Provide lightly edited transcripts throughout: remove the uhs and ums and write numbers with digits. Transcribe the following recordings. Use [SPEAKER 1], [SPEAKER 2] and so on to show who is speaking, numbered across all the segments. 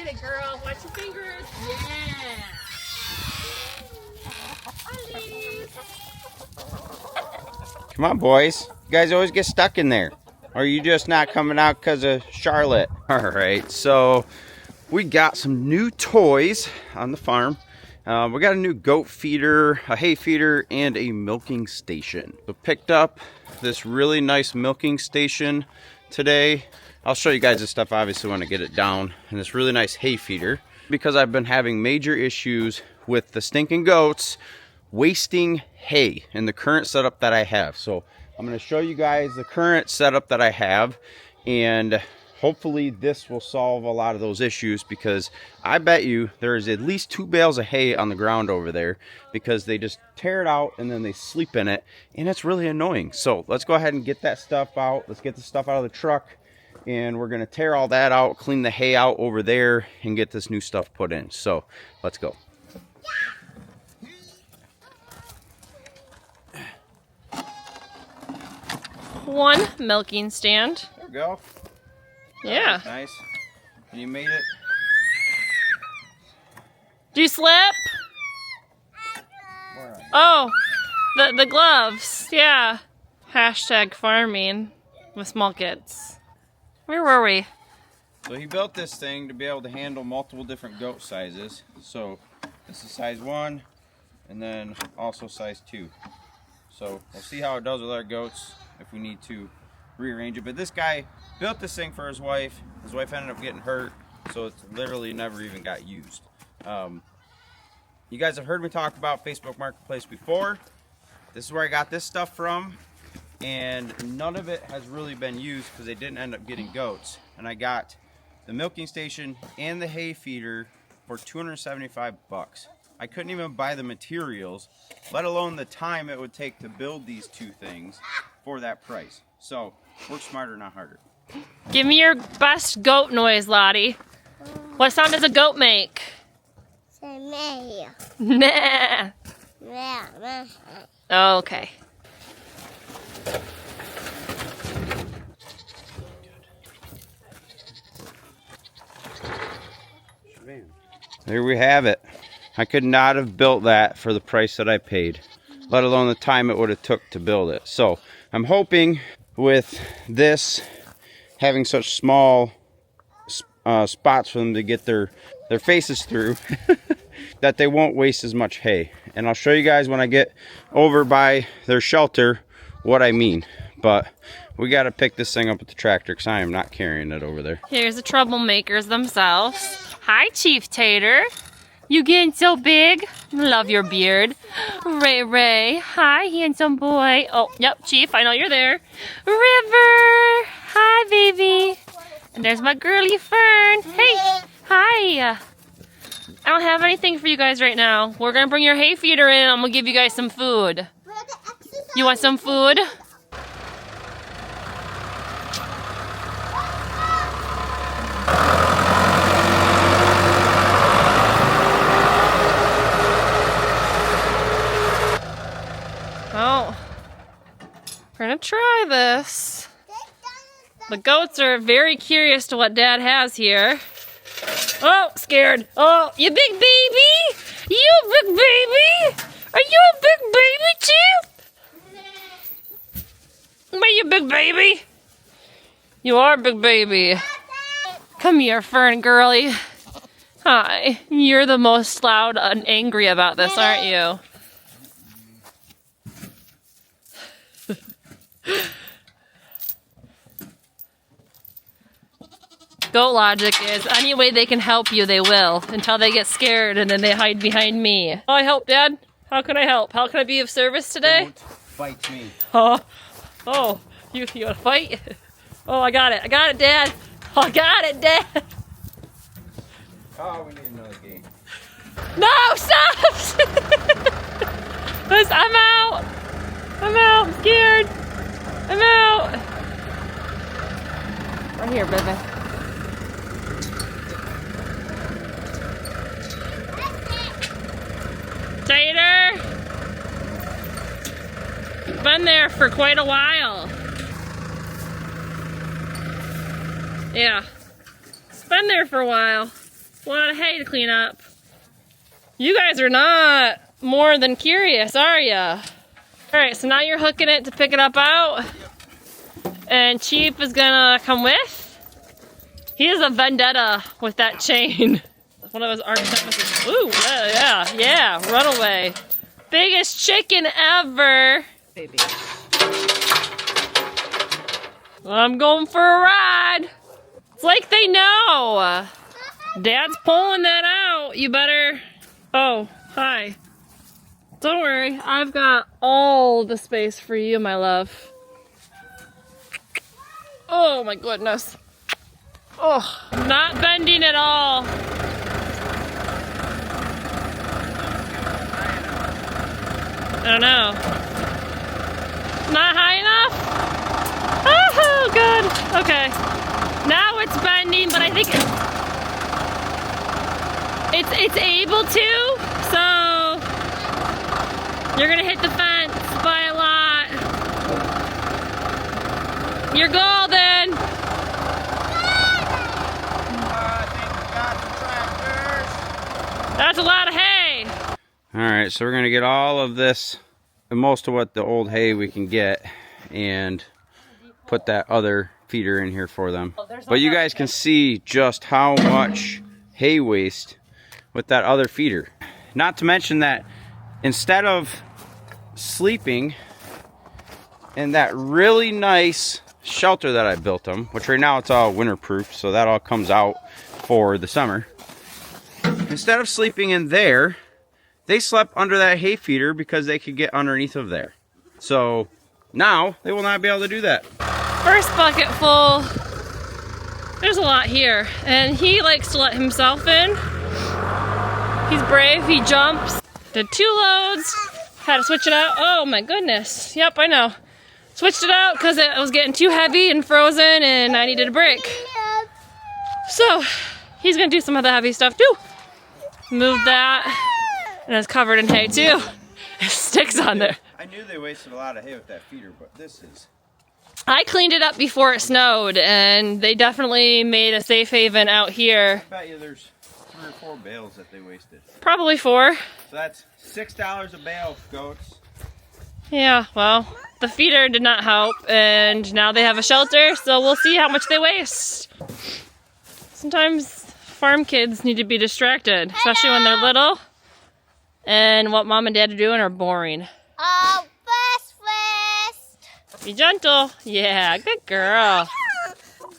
[SPEAKER 1] Get it, girl. Watch your fingers. Yeah. Hi, ladies.
[SPEAKER 2] Come on, boys. You guys always get stuck in there. Or are you just not coming out because of Charlotte? All right, so we got some new toys on the farm. We got a new goat feeder, a hay feeder, and a milking station. So picked up this really nice milking station today. I'll show you guys this stuff obviously when I get it down. And this really nice hay feeder, because I've been having major issues with the stinking goats wasting hay in the current setup that I have. So I'm going to show you guys the current setup that I have, and hopefully this will solve a lot of those issues, because I bet you there's at least 2 bales of hay on the ground over there, because they just tear it out and then they sleep in it, and it's really annoying. So let's go ahead and get that stuff out. Let's get the stuff out of the truck, and we're going to tear all that out, clean the hay out over there, and get this new stuff put in. So let's go.
[SPEAKER 1] One milking stand.
[SPEAKER 2] There we go.
[SPEAKER 1] Yeah.
[SPEAKER 2] Nice. And you made it.
[SPEAKER 1] Do you slip? Oh, the gloves. Yeah. Hashtag farming with small kids. Where were we?
[SPEAKER 2] So he built this thing to be able to handle multiple different goat sizes. So this is size 1, and then also size 2. So we'll see how it does with our goats, if we need to rearrange it. But this guy built this thing for his wife. His wife ended up getting hurt, so it's literally never even got used. You guys have heard me talk about Facebook Marketplace before. This is where I got this stuff from, and none of it has really been used because they didn't end up getting goats. And I got the milking station and the hay feeder for 275 bucks. I couldn't even buy the materials, let alone the time it would take to build these 2 things for that price. So work smarter, not harder.
[SPEAKER 1] Give me your best goat noise, Lottie. What sound does a goat make? Nah. Okay.
[SPEAKER 2] There we have it. I could not have built that for the price that I paid, let alone the time it would have took to build it. So I'm hoping with this having such small spots for them to get their faces through that they won't waste as much hay. And I'll show you guys when I get over by their shelter what I mean. But we got to pick this thing up with the tractor, because I am not carrying it over there.
[SPEAKER 1] Here's the troublemakers themselves. Hi, Chief Tater. You getting so big? Love your beard. Ray. Hi, handsome boy. Oh, yep, Chief, I know you're there. River. Hi, baby. And there's my girly Fern. Hey, hi. I don't have anything for you guys right now. We're going to bring your hay feeder in. I'm going to give you guys some food. You want some food? Oh, we're gonna try this. The goats are very curious to what Dad has here. Oh, scared. Oh, you big baby? You a big baby? Are you a big baby, Chief? Are you a big baby? You are a big baby. Come here, Fern girly. Hi. You're the most loud and angry about this, aren't you? Goat logic is any way they can help you, they will, until they get scared and then they hide behind me. Oh, I help, Dad? How can I help? How can I be of service today?
[SPEAKER 2] Don't fight me.
[SPEAKER 1] Oh, you want to fight? Oh, I got it, Dad. Oh, I got it, Dad.
[SPEAKER 2] Oh, we need another game.
[SPEAKER 1] No, stop! I'm out. I'm scared. I'm out. Right here, baby. Tater! Been there for quite a while. Yeah. It's been there for a while. A lot of hay to clean up. You guys are not more than curious, are ya? Alright, so now you're hooking it to pick it up out. And Chief is gonna come with. He has a vendetta with that chain. One of those architects. Ooh, yeah, run away. Biggest chicken ever.
[SPEAKER 3] Baby.
[SPEAKER 1] I'm going for a ride. It's like they know. Dad's pulling that out. You better... Oh, hi. Don't worry. I've got all the space for you, my love. Oh, my goodness. Oh, not bending at all. I don't know. Not high enough? Oh, good. Okay. Now it's bending, but I think it's able to, so you're gonna hit the fence by a lot. You're golden. That's a lot of hay.
[SPEAKER 2] All right, so we're gonna get all of this, and most of what the old hay we can get, and put that other feeder in here for them. But you guys can see just how much hay waste with that other feeder. Not to mention that instead of sleeping in that really nice shelter that I built them, which right now it's all winterproof, so that all comes out for the summer. Instead of sleeping in there, they slept under that hay feeder because they could get underneath of there. So now they will not be able to do that.
[SPEAKER 1] First bucket full. There's a lot here, and he likes to let himself in. He's brave, he jumps. Did 2 loads, had to switch it out. Oh my goodness, yep, I know. Switched it out because it was getting too heavy and frozen and I needed a break. So, he's gonna do some of the heavy stuff too. Move that, and it's covered in hay too. It sticks on there.
[SPEAKER 2] I knew they wasted a lot of hay with that feeder, but this is...
[SPEAKER 1] I cleaned it up before it snowed, and they definitely made a safe haven out here.
[SPEAKER 2] I bet you there's 3 or 4 bales that they wasted.
[SPEAKER 1] Probably 4.
[SPEAKER 2] So that's $6 a bale, goats.
[SPEAKER 1] Yeah, well, the feeder did not help, and now they have a shelter, so we'll see how much they waste. Sometimes farm kids need to be distracted, especially when they're little, and what mom and dad are doing are boring.
[SPEAKER 3] Oh, first.
[SPEAKER 1] Be gentle. Yeah, good girl.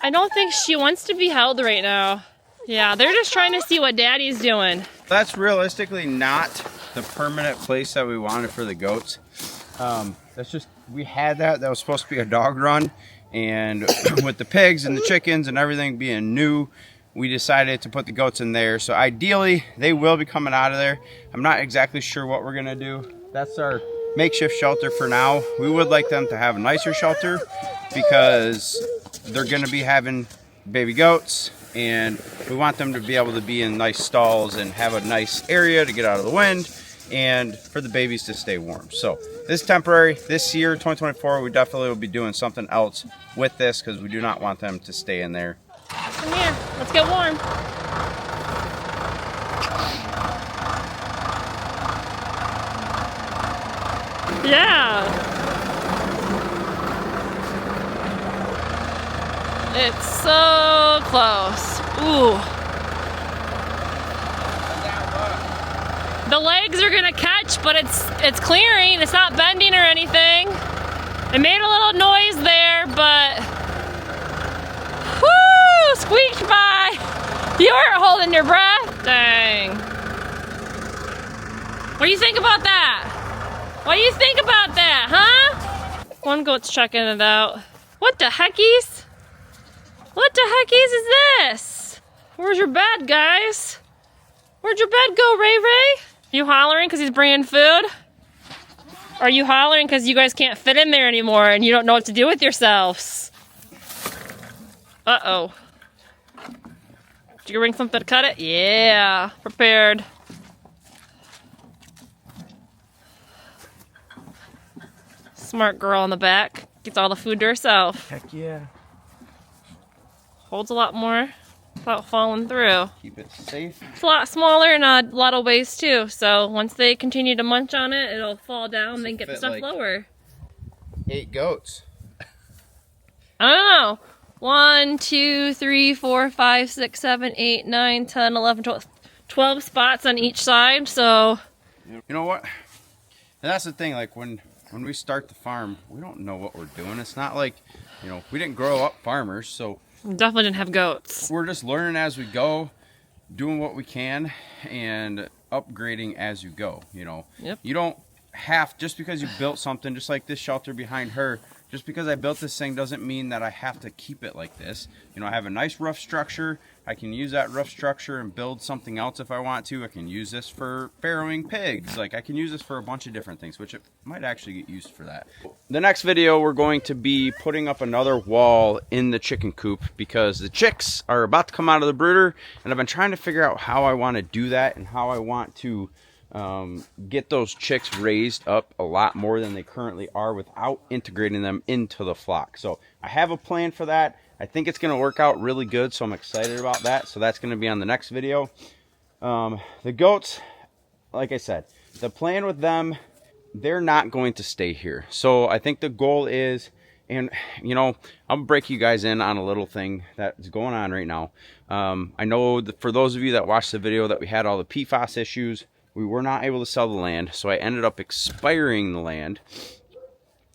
[SPEAKER 1] I don't think she wants to be held right now. Yeah, they're just trying to see what daddy's doing.
[SPEAKER 2] That's realistically not the permanent place that we wanted for the goats. That's just, we had that was supposed to be a dog run, and with the pigs and the chickens and everything being new, we decided to put the goats in there. So ideally they will be coming out of there. I'm not exactly sure what we're gonna do. That's our makeshift shelter for now. We would like them to have a nicer shelter because they're gonna be having baby goats, and we want them to be able to be in nice stalls and have a nice area to get out of the wind and for the babies to stay warm. So this is temporary. This year, 2024, we definitely will be doing something else with this because we do not want them to stay in there.
[SPEAKER 1] Come here, let's get warm. Yeah. It's so close. Ooh. The legs are gonna catch, but it's clearing. It's not bending or anything. It made a little noise there, but whoo, squeaked by. You weren't holding your breath. Dang. What do you think about that? What do you think about that, huh? One goat's checking it out. What the heckies? What the heckies is this? Where's your bed, guys? Where'd your bed go, Ray Ray? You hollering because he's bringing food? Or are you hollering because you guys can't fit in there anymore and you don't know what to do with yourselves? Uh-oh. Did you bring something to cut it? Yeah, prepared. Smart girl in the back. Gets all the food to herself.
[SPEAKER 2] Heck yeah.
[SPEAKER 1] Holds a lot more. without falling through.
[SPEAKER 2] Keep it safe.
[SPEAKER 1] It's a lot smaller in a lot of ways too, so once they continue to munch on it, it'll fall down and then get the stuff
[SPEAKER 2] like
[SPEAKER 1] lower.
[SPEAKER 2] 8 goats.
[SPEAKER 1] I don't know. 1, 2, 3, 4, 5, 6, 7, 8, 9, 10, 11, 12 spots on each side, so...
[SPEAKER 2] You know what? And that's the thing, like when we start the farm, we don't know what we're doing. It's not like, you know, we didn't grow up farmers, so...
[SPEAKER 1] Definitely didn't have goats.
[SPEAKER 2] We're just learning as we go, doing what we can, and upgrading as you go, you know.
[SPEAKER 1] Yep.
[SPEAKER 2] You don't have, just because you built something, just like this shelter behind her, just because I built this thing doesn't mean that I have to keep it like this. You know, I have a nice rough structure. I can use that rough structure and build something else if I want to. I can use this for farrowing pigs. Like, I can use this for a bunch of different things, which it might actually get used for that. The next video, we're going to be putting up another wall in the chicken coop because the chicks are about to come out of the brooder, and I've been trying to figure out how I want to do that and how I want to get those chicks raised up a lot more than they currently are without integrating them into the flock. So I have a plan for that. I think it's going to work out really good, so I'm excited about that. So that's going to be on the next video. The goats, like I said, the plan with them, they're not going to stay here. So I think the goal is, and you know, I'll break you guys in on a little thing that's going on right now. I know that for those of you that watched the video that we had all the PFAS issues, we were not able to sell the land, so I ended up expiring the land.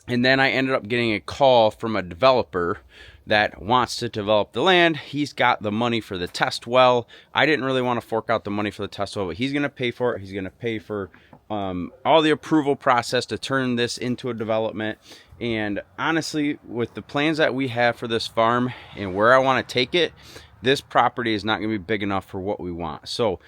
[SPEAKER 2] And then I ended up getting a call from a developer that wants to develop the land. He's got the money for the test well. I didn't really want to fork out the money for the test well, but he's going to pay for it. He's going to pay for all the approval process to turn this into a development. And honestly, with the plans that we have for this farm and where I want to take it, this property is not going to be big enough for what we want. So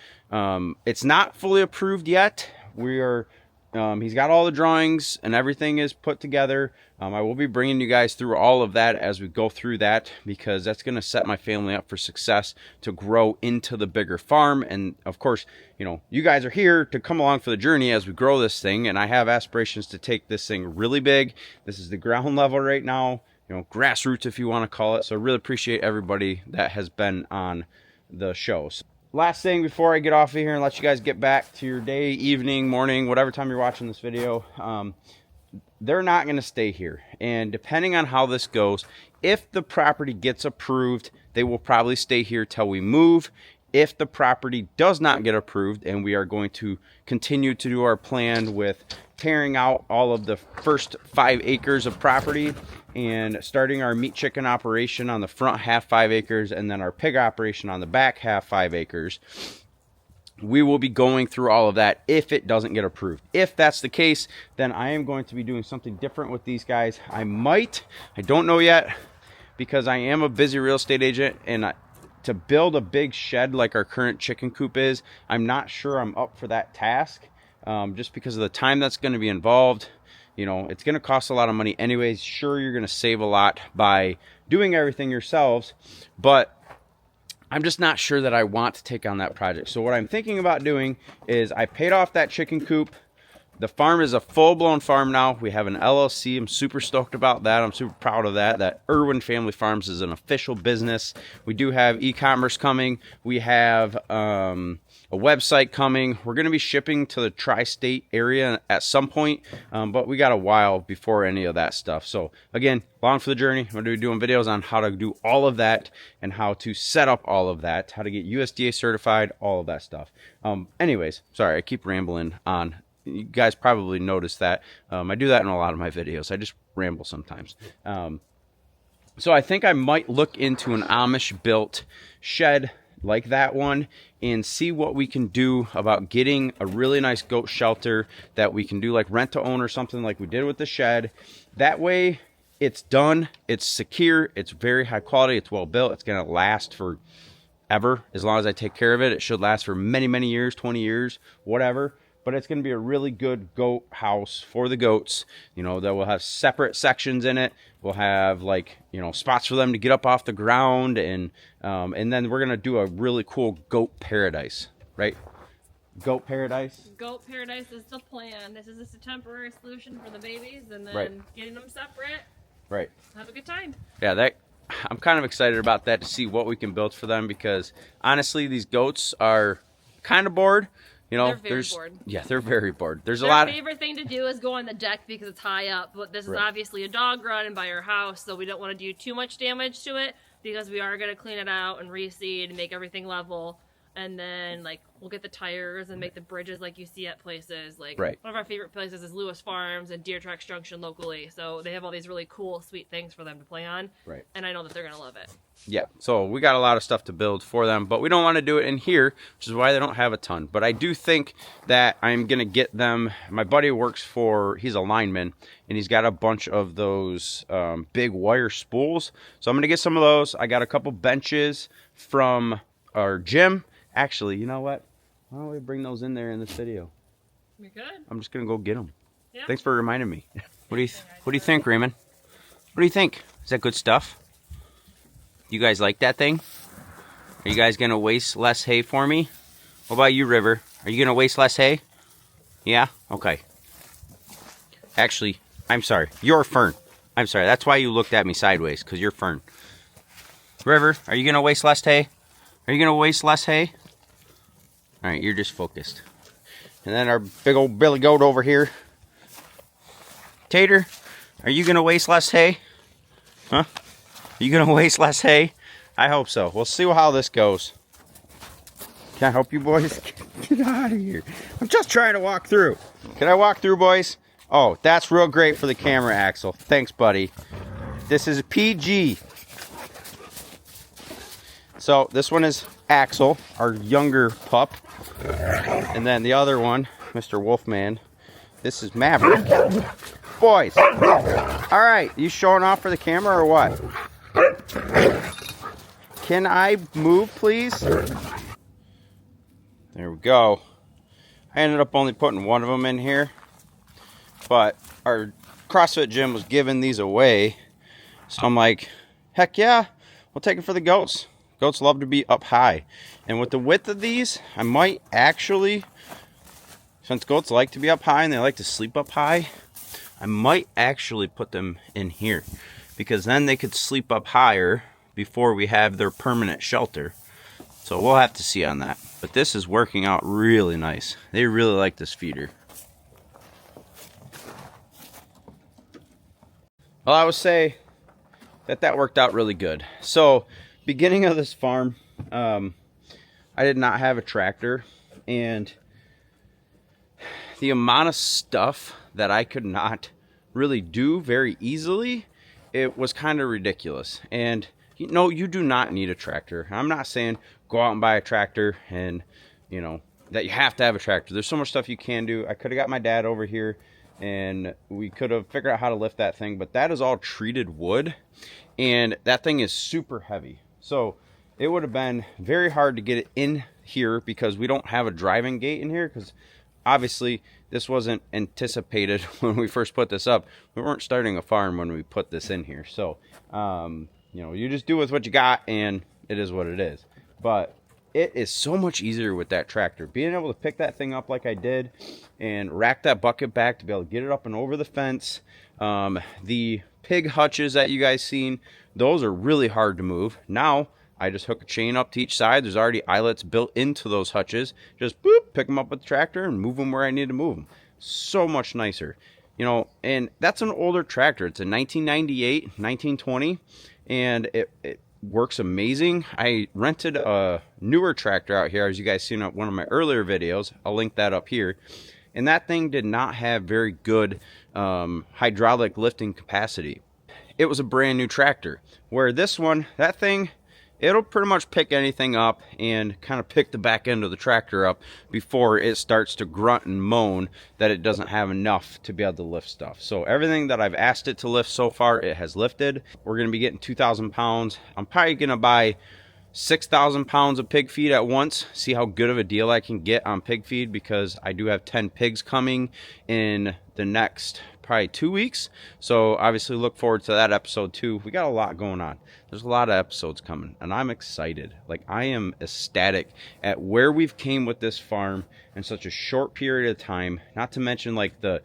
[SPEAKER 2] it's not fully approved yet. We are, he's got all the drawings and everything is put together. I will be bringing you guys through all of that as we go through that, because that's going to set my family up for success to grow into the bigger farm. And of course, you know, you guys are here to come along for the journey as we grow this thing. And I have aspirations to take this thing really big. This is the ground level right now, you know, grassroots if you want to call it. So I really appreciate everybody that has been on the shows. Last thing before I get off of here and let you guys get back to your day, evening, morning, whatever time you're watching this video, they're not going to stay here. And depending on how this goes, if the property gets approved, they will probably stay here till we move. If the property does not get approved, and we are going to continue to do our plan with tearing out all of the first 5 acres of property and starting our meat chicken operation on the front half 5 acres, and then our pig operation on the back half 5 acres, we will be going through all of that if it doesn't get approved. If that's the case, then I am going to be doing something different with these guys. I don't know yet, because I am a busy real estate agent, and to build a big shed like our current chicken coop is, I'm not sure I'm up for that task, just because of the time that's going to be involved. You know, it's going to cost a lot of money anyways. Sure, you're going to save a lot by doing everything yourselves, but I'm just not sure that I want to take on that project. So what I'm thinking about doing is I paid off that chicken coop. The farm is a full-blown farm now. We have an LLC. I'm super stoked about that. I'm super proud of that. That Irwin Family Farms is an official business. We do have e-commerce coming. We have a website coming. We're going to be shipping to the tri-state area at some point, but we got a while before any of that stuff. So again, along for the journey. I'm going to be doing videos on how to do all of that and how to set up all of that, how to get USDA certified, all of that stuff. Anyways, sorry, I keep rambling on. You guys probably noticed that. I do that in a lot of my videos. I just ramble sometimes. So I think I might look into an Amish built shed like that one and see what we can do about getting a really nice goat shelter that we can do like rent to own or something like we did with the shed. That way it's done, it's secure, it's very high quality, it's well built, it's going to last for ever. As long as I take care of it, it should last for many, many years, 20 years, whatever. But it's going to be a really good goat house for the goats, you know, that will have separate sections in it. We'll have, like, you know, spots for them to get up off the ground, and then we're going to do a really cool goat paradise, right? Goat paradise?
[SPEAKER 1] Goat paradise is the plan. This is just a temporary solution for the babies, and then
[SPEAKER 2] right.
[SPEAKER 1] Getting them separate.
[SPEAKER 2] Right.
[SPEAKER 1] Have a good time.
[SPEAKER 2] Yeah, I'm kind of excited about that to see what we can build for them, because honestly, these goats are kind of bored. You know,
[SPEAKER 1] they're very bored.
[SPEAKER 2] Yeah, they're very bored. There's
[SPEAKER 1] Their
[SPEAKER 2] a lot.
[SPEAKER 1] favorite thing to do is go on the deck because it's high up. But this is
[SPEAKER 2] Right.
[SPEAKER 1] obviously a dog run and by our house, so we don't want to do too much damage to it because we are going to clean it out and reseed and make everything level. And then, like, we'll get the tires and make the bridges like you see at places. Like,
[SPEAKER 2] Right.
[SPEAKER 1] one of our favorite places is Lewis Farms and Deer Tracks Junction locally. So they have all these really cool, sweet things for them to play on.
[SPEAKER 2] Right.
[SPEAKER 1] And I know that they're going to love it.
[SPEAKER 2] Yeah, so we got a lot of stuff to build for them, but we don't want to do it in here, which is why they don't have a ton. But I do think that I'm going to get them. My buddy works he's a lineman, and he's got a bunch of those big wire spools. So I'm going to get some of those. I got a couple benches from our gym. Actually, you know what? Why don't we bring those in there in this video?
[SPEAKER 1] You're good?
[SPEAKER 2] I'm just going to go get them.
[SPEAKER 1] Yeah.
[SPEAKER 2] Thanks for reminding me. What do you think, Raymond? What do you think? Is that good stuff? You guys like that thing? Are you guys gonna waste less hay for me? What about you, River? Are you gonna waste less hay? Yeah? Okay. Actually, I'm sorry. You're Fern. I'm sorry. That's why you looked at me sideways, because you're Fern. River, are you gonna waste less hay? Are you gonna waste less hay? Alright, you're just focused. And then our big old Billy Goat over here. Tater, are you gonna waste less hay? Huh? Are you gonna waste less hay? I hope so. We'll see how this goes. Can I help you boys? Get out of here. I'm just trying to walk through. Can I walk through, boys? Oh, that's real great for the camera, Axel. Thanks, buddy. This is PG. So this one is Axel, our younger pup. And then the other one, Mr. Wolfman. This is Maverick. Boys. All right, you showing off for the camera or what? Can I move, please? There we go. I ended up only putting one of them in here, but our CrossFit gym was giving these away, so I'm like, heck yeah, we'll take it for the goats. Goats love to be up high, and with the width of these, I might actually, since goats like to be up high and they like to sleep up high, I might actually put them in here, because then they could sleep up higher before we have their permanent shelter. So we'll have to see on that. But this is working out really nice. They really like this feeder. Well, I would say that worked out really good. So, beginning of this farm, I did not have a tractor, and the amount of stuff that I could not really do very easily, it was kind of ridiculous. And you know, you do not need a tractor. I'm not saying go out and buy a tractor and, you know, that you have to have a tractor. There's so much stuff you can do. I could have got my dad over here and we could have figured out how to lift that thing, but that is all treated wood and that thing is super heavy. So it would have been very hard to get it in here because we don't have a driving gate in here, because obviously this wasn't anticipated when we first put this up. We weren't starting a farm when we put this in here. So, you know, you just do with what you got and it is what it is. But it is so much easier with that tractor. Being able to pick that thing up like I did and rack that bucket back to be able to get it up and over the fence. The pig hutches that you guys seen, those are really hard to move. Now, I just hook a chain up to each side. There's already eyelets built into those hutches. Just boop, pick them up with the tractor and move them where I need to move them. So much nicer. You know, and that's an older tractor. It's a 1998, 1920, and it works amazing. I rented a newer tractor out here, as you guys seen on one of my earlier videos. I'll link that up here. And that thing did not have very good hydraulic lifting capacity. It was a brand new tractor. Where this one, that thing, it'll pretty much pick anything up and kind of pick the back end of the tractor up before it starts to grunt and moan that it doesn't have enough to be able to lift stuff. So everything that I've asked it to lift so far, it has lifted. We're going to be getting 2,000 pounds. I'm probably going to buy 6,000 pounds of pig feed at once, see how good of a deal I can get on pig feed, because I do have 10 pigs coming in the next probably 2 weeks. So obviously look forward to that episode too. We got a lot going on. There's a lot of episodes coming and I'm excited. Like, I am ecstatic at where we've came with this farm in such a short period of time, not to mention like the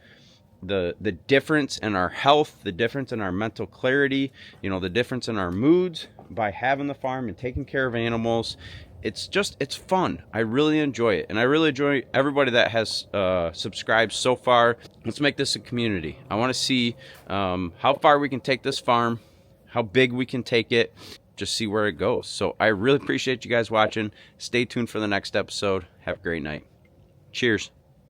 [SPEAKER 2] the difference in our health, the difference in our mental clarity, you know, the difference in our moods by having the farm and taking care of animals. It's fun. I really enjoy it, and I really enjoy everybody that has subscribed so far. Let's make this a community. I want to see how far we can take this farm, how big we can take it, just see where it goes. So I really appreciate you guys watching. Stay tuned for the next episode. Have a great night. Cheers.